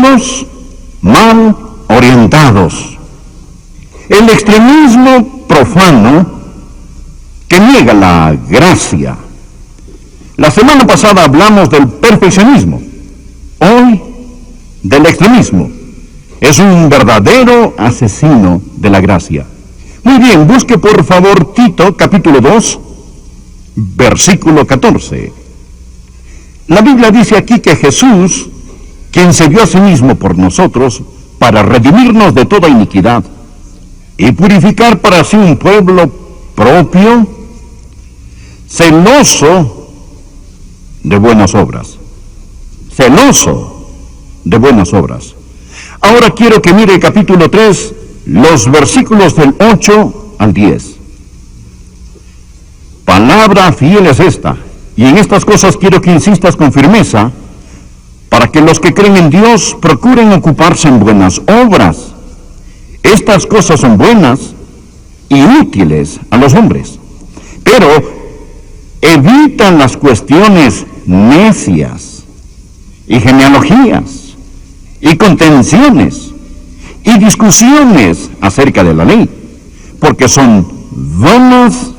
todos mal orientados. El extremismo profano que niega la gracia. La semana pasada hablamos del perfeccionismo, hoy del extremismo. Es un verdadero asesino de la gracia. Muy bien, busque por favor Tito capítulo 2, versículo 14. La Biblia dice aquí que Jesús, quien se dio a sí mismo por nosotros para redimirnos de toda iniquidad y purificar para sí un pueblo propio, celoso de buenas obras. Celoso de buenas obras. Ahora quiero que mire el capítulo 3, los versículos del 8 al 10. Palabra fiel es esta, y en estas cosas quiero que insistas con firmeza, para que los que creen en Dios procuren ocuparse en buenas obras. Estas cosas son buenas y útiles a los hombres, pero evitan las cuestiones necias y genealogías y contenciones y discusiones acerca de la ley, porque son vanas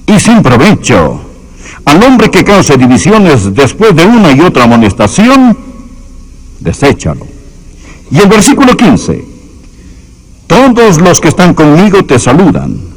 y sin provecho. Al hombre que cause divisiones después de una y otra amonestación, deséchalo. Y el versículo 15, todos los que están conmigo te saludan.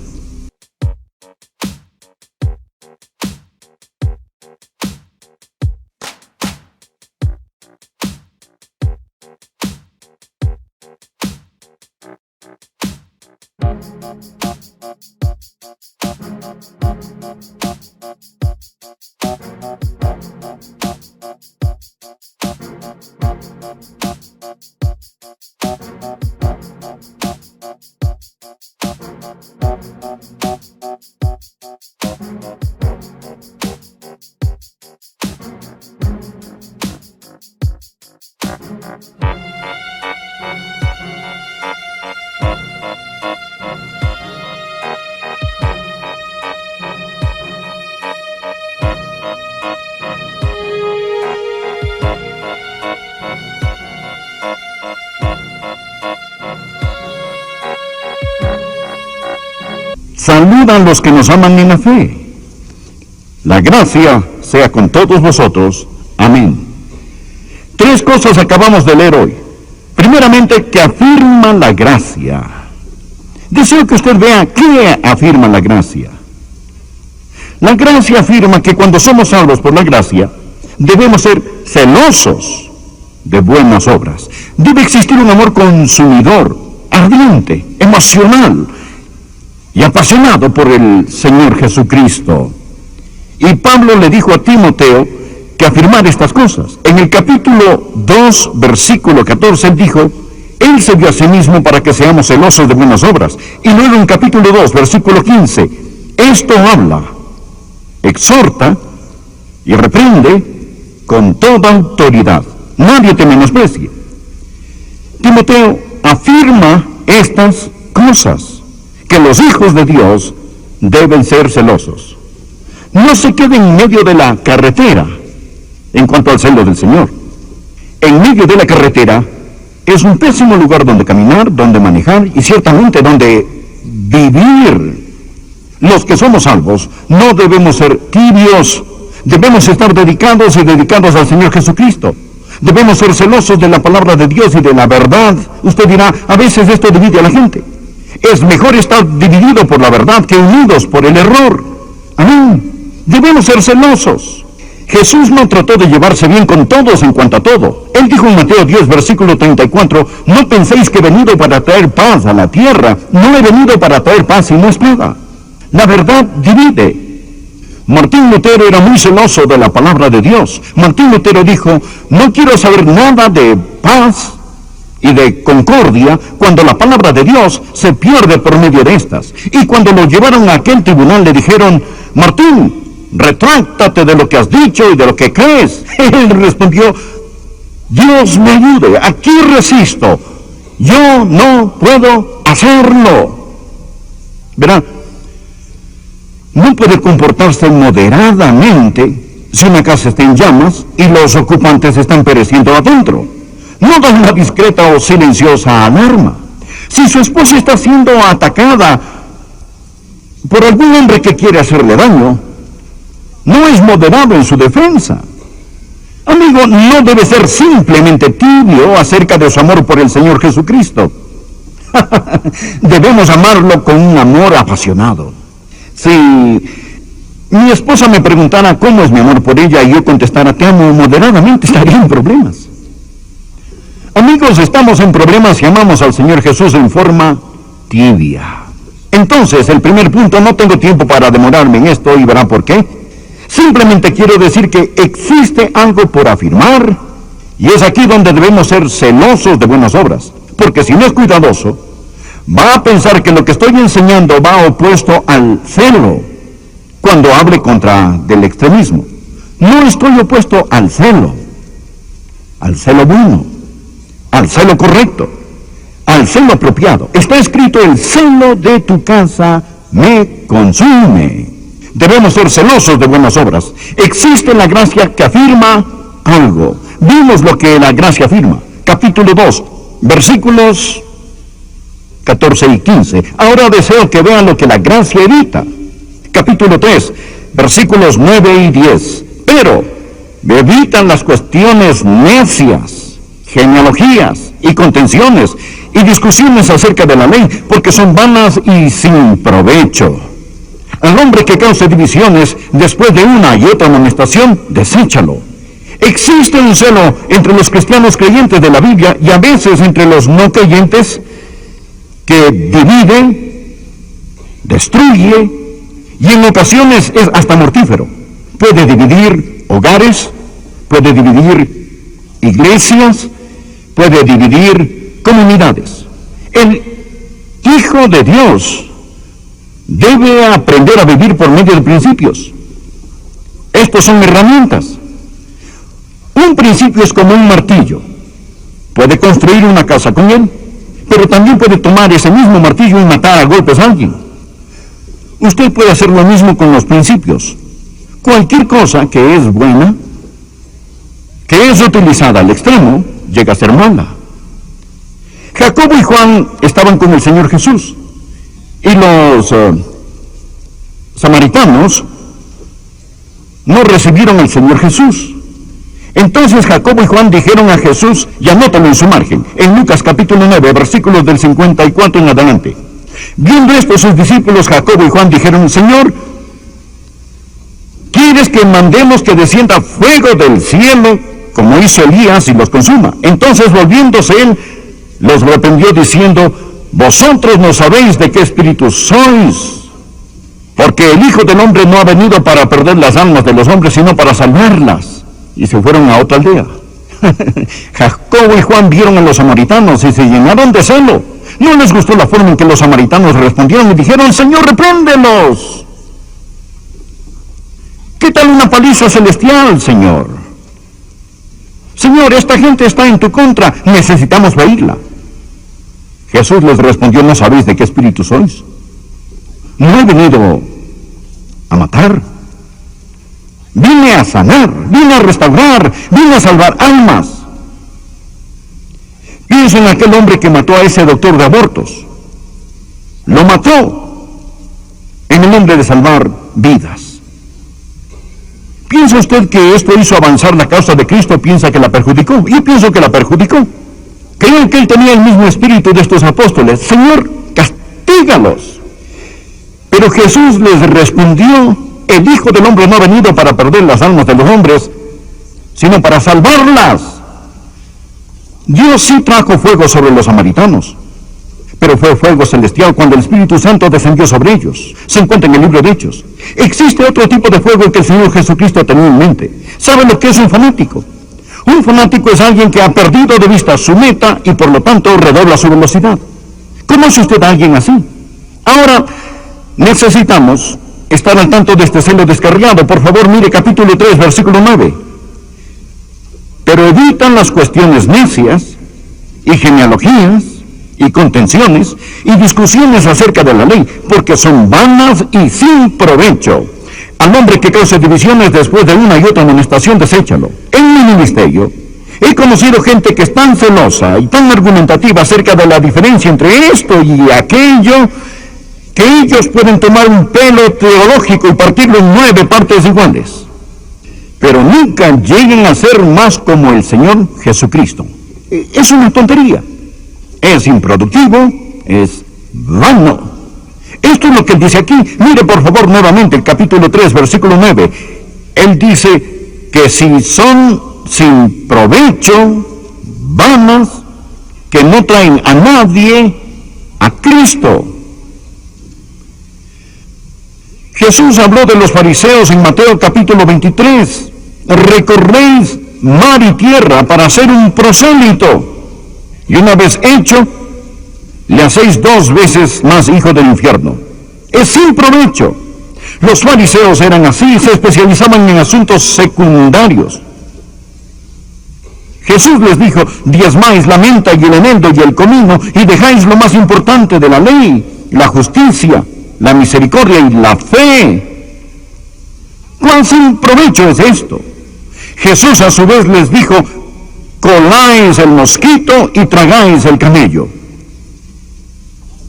Saludan los que nos aman en la fe. La gracia sea con todos vosotros. Amén. Tres cosas acabamos de leer hoy. Primeramente, que afirma la gracia. Deseo que usted vea qué afirma la gracia. La gracia afirma que cuando somos salvos por la gracia, debemos ser celosos de buenas obras. Debe existir un amor consumidor, ardiente, emocional y apasionado por el Señor Jesucristo. Y Pablo le dijo a Timoteo que afirmara estas cosas. En el capítulo 2, versículo 14, él dijo, Él se dio a sí mismo para que seamos celosos de buenas obras. Y luego en capítulo 2, versículo 15, esto habla, exhorta y reprende con toda autoridad. Nadie te menosprecie. Timoteo afirma estas cosas, que los hijos de Dios deben ser celosos. No se queden en medio de la carretera en cuanto al celo del Señor. En medio de la carretera es un pésimo lugar donde caminar, donde manejar y ciertamente donde vivir. Los que somos salvos no debemos ser tibios, debemos estar dedicados y dedicados al Señor Jesucristo. Debemos ser celosos de la palabra de Dios y de la verdad. Usted dirá, a veces esto divide a la gente. Es mejor estar dividido por la verdad que unidos por el error. Amén. Debemos ser celosos. Jesús no trató de llevarse bien con todos en cuanto a todo. Él dijo en Mateo 10, versículo 34, no penséis que he venido para traer paz a la tierra. No he venido para traer paz sino espada. La verdad divide. Martín Lutero era muy celoso de la palabra de Dios. Martín Lutero dijo, no quiero saber nada de paz y de concordia cuando la palabra de Dios se pierde por medio de estas. Y cuando lo llevaron a aquel tribunal le dijeron, Martín, retráctate de lo que has dicho y de lo que crees. Él respondió, Dios me ayude, aquí resisto, yo no puedo hacerlo. Verá, no puede comportarse moderadamente si una casa está en llamas y los ocupantes están pereciendo adentro. no da una discreta o silenciosa alarma. Si su esposa está siendo atacada por algún hombre que quiere hacerle daño, no es moderado en su defensa. Amigo, no debe ser simplemente tibio acerca de su amor por el Señor Jesucristo. Debemos amarlo con un amor apasionado. Si mi esposa me preguntara cómo es mi amor por ella y yo contestara te amo moderadamente, estaría en problemas. Amigos, estamos en problemas si amamos al Señor Jesús en forma tibia. Entonces, el primer punto, no tengo tiempo para demorarme en esto y verá por qué. Simplemente quiero decir que existe algo por afirmar y es aquí donde debemos ser celosos de buenas obras. Porque si no es cuidadoso, va a pensar que lo que estoy enseñando va opuesto al celo cuando hable contra del extremismo. No estoy opuesto al celo bueno, al celo correcto, al celo apropiado. Está escrito: el celo de tu casa me consume. Debemos ser celosos de buenas obras. Existe la gracia que afirma algo. Vimos lo que la gracia afirma. Capítulo 2, versículos 14 y 15. Ahora deseo que vean lo que la gracia evita. Capítulo 3, versículos 9 y 10. Pero evitan las cuestiones necias, genealogías y contenciones y discusiones acerca de la ley, porque son vanas y sin provecho. Al hombre que cause divisiones después de una y otra amonestación, deséchalo. Existe un celo entre los cristianos creyentes de la Biblia y a veces entre los no creyentes que divide, destruye y en ocasiones es hasta mortífero. Puede dividir hogares, puede dividir iglesias, puede dividir comunidades. El Hijo de Dios debe aprender a vivir por medio de principios. Estos son herramientas. Un principio es como un martillo. Puede construir una casa con él, pero también puede tomar ese mismo martillo y matar a golpes a alguien. Usted puede hacer lo mismo con los principios. Cualquier cosa que es buena, que es utilizada al extremo, llega a ser mala. Jacobo y Juan estaban con el Señor Jesús. Y los samaritanos no recibieron al Señor Jesús. Entonces Jacobo y Juan dijeron a Jesús, y anótalo en su margen, en Lucas capítulo 9, versículos del 54 en adelante. Viendo esto, sus discípulos Jacobo y Juan dijeron: Señor, ¿quieres que mandemos que descienda fuego del cielo, como hizo Elías, y los consuma? Entonces, volviéndose él, los reprendió diciendo: vosotros no sabéis de qué espíritu sois, porque el Hijo del Hombre no ha venido para perder las almas de los hombres, sino para salvarlas. Y se fueron a otra aldea. Jacobo y Juan vieron a los samaritanos y se llenaron de celo. No les gustó la forma en que los samaritanos respondieron y dijeron: Señor, repréndelos. ¿Qué tal una paliza celestial, Señor? Señor, esta gente está en tu contra, necesitamos oírla. Jesús les respondió: ¿no sabéis de qué espíritu sois? No he venido a matar. Vine a sanar, vine a restaurar, vine a salvar almas. Pienso en aquel hombre que mató a ese doctor de abortos. Lo mató en el nombre de salvar vidas. ¿Piensa usted que esto hizo avanzar la causa de Cristo? ¿Piensa que la perjudicó? Yo pienso que la perjudicó. Creo que él tenía el mismo espíritu de estos apóstoles. Señor, castígalos. Pero Jesús les respondió: el Hijo del Hombre no ha venido para perder las almas de los hombres, sino para salvarlas. Dios sí trajo fuego sobre los samaritanos, pero fue fuego celestial cuando el Espíritu Santo descendió sobre ellos. Se encuentra en el libro de Hechos. Existe otro tipo de fuego que el Señor Jesucristo tenía en mente. ¿Sabe lo que es un fanático? Un fanático es alguien que ha perdido de vista su meta y por lo tanto redobla su velocidad. ¿Conoce usted a alguien así? Ahora, necesitamos estar al tanto de este celo descarriado. Por favor, mire capítulo 3, versículo 9. Pero evitan las cuestiones necias y genealogías y contenciones y discusiones acerca de la ley, porque son vanas y sin provecho. Al hombre que cause divisiones después de una y otra amonestación, deséchalo. En mi ministerio He conocido gente que es tan celosa y tan argumentativa acerca de la diferencia entre esto y aquello, que ellos pueden tomar un pelo teológico y partirlo en 9 partes iguales. Pero nunca lleguen a ser más como el Señor Jesucristo. Es una tontería. Es improductivo, es vano. Esto es lo que él dice aquí. Mire por favor nuevamente el capítulo 3, versículo 9. Él dice que si son sin provecho, vanas, que no traen a nadie a Cristo. Jesús habló de los fariseos en Mateo capítulo 23. Recorréis mar y tierra para ser un prosélito, y una vez hecho, le hacéis 2 veces más hijo del infierno. Es sin provecho. Los fariseos eran así, se especializaban en asuntos secundarios. Jesús les dijo: diezmáis la menta y el eneldo y el comino, y dejáis lo más importante de la ley, la justicia, la misericordia y la fe. ¿Cuál sin provecho es esto? Jesús a su vez les dijo: coláis el mosquito y tragáis el camello.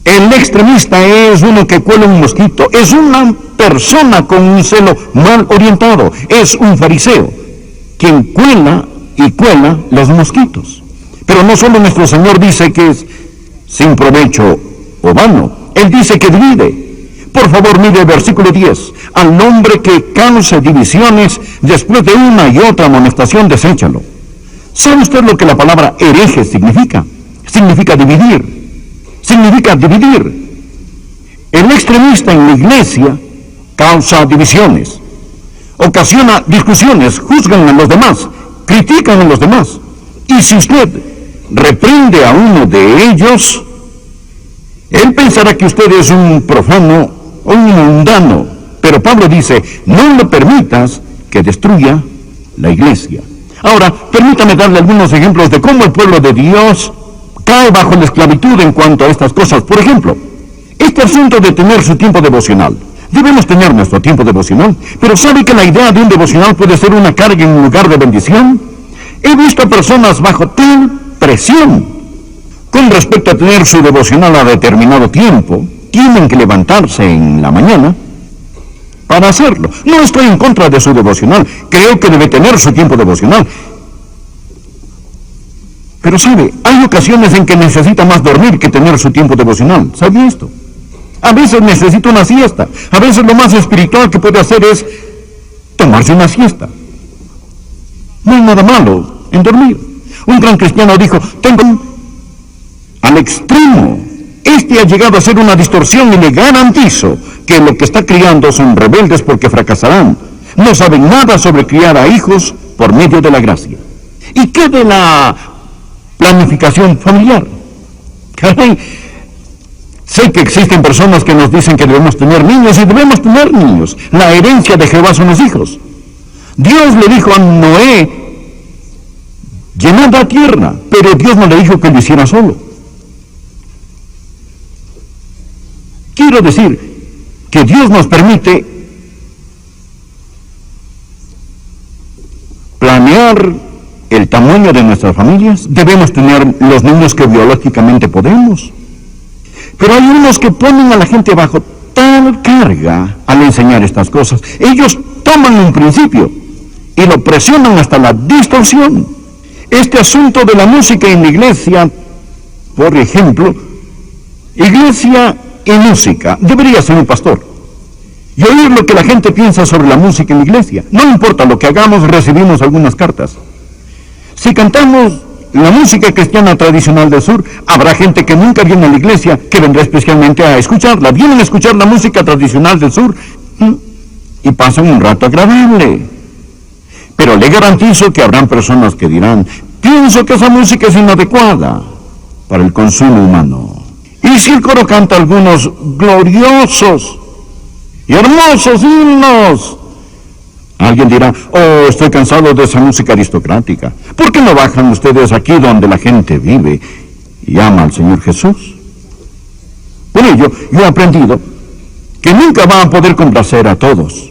El extremista es uno que cuela un mosquito, es una persona con un celo mal orientado, es un fariseo, quien cuela y cuela los mosquitos. Pero no solo nuestro Señor dice que es sin provecho o vano, Él dice que divide. Por favor, mire el versículo 10. Al hombre que cause divisiones, después de una y otra amonestación, deséchalo. ¿Sabe usted lo que la palabra hereje significa? Significa dividir. Significa dividir. El extremista en la iglesia causa divisiones, ocasiona discusiones, juzgan a los demás, critican a los demás. Y si usted reprende a uno de ellos, él pensará que usted es un profano o un mundano. Pero Pablo dice: no le permitas que destruya la iglesia. Ahora, permítame darle algunos ejemplos de cómo el pueblo de Dios cae bajo la esclavitud en cuanto a estas cosas. Por ejemplo, este asunto de tener su tiempo devocional. Debemos tener nuestro tiempo devocional, pero ¿sabe que la idea de un devocional puede ser una carga en un lugar de bendición? He visto personas bajo tal presión con respecto a tener su devocional a determinado tiempo. Tienen que levantarse en la mañana para hacerlo. No estoy en contra de su devocional, creo que debe tener su tiempo devocional. Pero sabe, hay ocasiones en que necesita más dormir que tener su tiempo devocional. ¿Sabe esto? A veces necesita una siesta. A veces lo más espiritual que puede hacer es tomarse una siesta. No hay nada malo en dormir. Un gran cristiano dijo: tengo al extremo. Este ha llegado a ser una distorsión y le garantizo que lo que está criando son rebeldes porque fracasarán. No saben nada sobre criar a hijos por medio de la gracia. ¿Y qué de la planificación familiar? Caray, sé que existen personas que nos dicen que debemos tener niños, y debemos tener niños. La herencia de Jehová son los hijos. Dios le dijo a Noé: llenad la tierra, pero Dios no le dijo que lo hiciera solo. Quiero decir que Dios nos permite planear el tamaño de nuestras familias. Debemos tener los niños que biológicamente podemos. Pero hay unos que ponen a la gente bajo tal carga al enseñar estas cosas. Ellos toman un principio y lo presionan hasta la distorsión. Este asunto de la música en la iglesia, por ejemplo, iglesia y música, debería ser un pastor y oír lo que la gente piensa sobre la música en la iglesia. No importa lo que hagamos, recibimos algunas cartas. Si cantamos la música cristiana tradicional del sur, habrá gente que nunca viene a la iglesia, que vendrá especialmente a escucharla. Vienen a escuchar la música tradicional del sur y pasan un rato agradable. Pero le garantizo que habrán personas que dirán: pienso que esa música es inadecuada para el consumo humano. Y si el coro canta algunos gloriosos y hermosos himnos, alguien dirá: oh, estoy cansado de esa música aristocrática. ¿Por qué no bajan ustedes aquí donde la gente vive y ama al Señor Jesús? Por ello, yo he aprendido que nunca van a poder complacer a todos,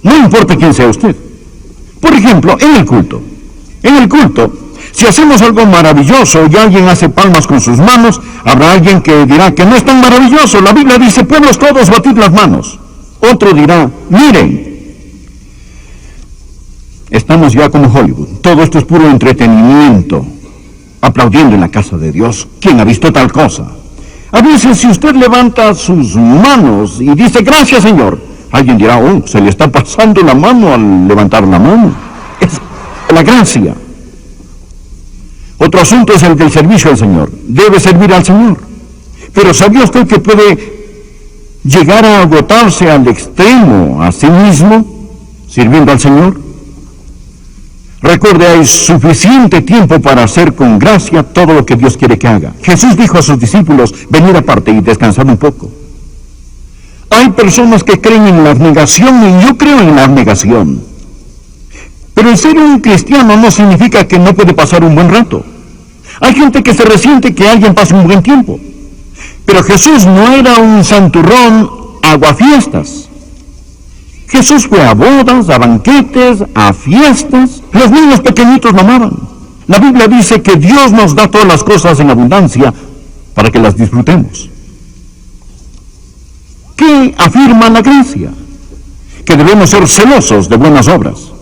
no importa quién sea usted. Por ejemplo, en el culto, Si hacemos algo maravilloso y alguien hace palmas con sus manos, habrá alguien que dirá que no es tan maravilloso. La Biblia dice, pueblos todos, batid las manos. Otro dirá, miren, estamos ya como Hollywood. Todo esto es puro entretenimiento. Aplaudiendo en la casa de Dios. ¿Quién ha visto tal cosa? A veces, si usted levanta sus manos y dice, gracias, Señor, alguien dirá, oh, se le está pasando la mano al levantar la mano. Es la gracia. Otro asunto es el del servicio al Señor. Debe servir al Señor. Pero ¿sabía usted que puede llegar a agotarse al extremo a sí mismo sirviendo al Señor? Recuerde, hay suficiente tiempo para hacer con gracia todo lo que Dios quiere que haga. Jesús dijo a sus discípulos, venid aparte y descansad un poco. Hay personas que creen en la abnegación y yo creo en la abnegación. Pero el ser un cristiano no significa que no puede pasar un buen rato. Hay gente que se resiente que alguien pase un buen tiempo. Pero Jesús no era un santurrón aguafiestas. Jesús fue a bodas, a banquetes, a fiestas. Los niños pequeñitos lo amaban. La Biblia dice que Dios nos da todas las cosas en abundancia para que las disfrutemos. ¿Qué afirma la gracia? Que debemos ser celosos de buenas obras.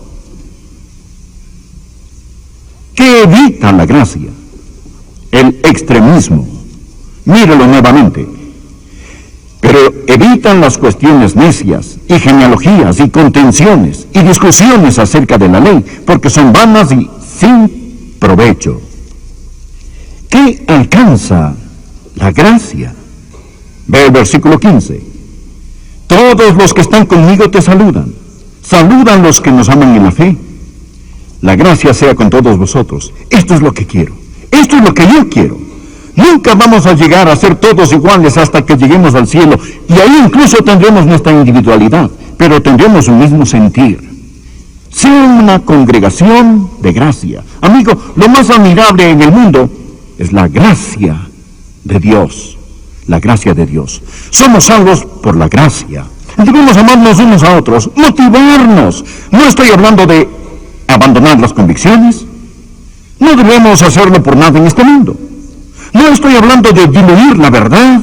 ¿Qué evita la gracia? El extremismo. Mírelo nuevamente. Pero evitan las cuestiones necias y genealogías y contenciones y discusiones acerca de la ley, porque son vanas y sin provecho. ¿Qué alcanza la gracia? Ve el versículo 15. Todos los que están conmigo te saludan. Saludan los que nos aman en la fe. La gracia sea con todos vosotros. Esto es lo que quiero. Esto es lo que yo quiero. Nunca vamos a llegar a ser todos iguales hasta que lleguemos al cielo. Y ahí incluso tendremos nuestra individualidad, pero tendremos un mismo sentir. Sea una congregación de gracia. Amigo, lo más admirable en el mundo es la gracia de Dios. La gracia de Dios. Somos salvos por la gracia. Debemos amarnos unos a otros, motivarnos. No estoy hablando de abandonar las convicciones. No debemos hacerlo por nada en este mundo. No estoy hablando de diluir la verdad.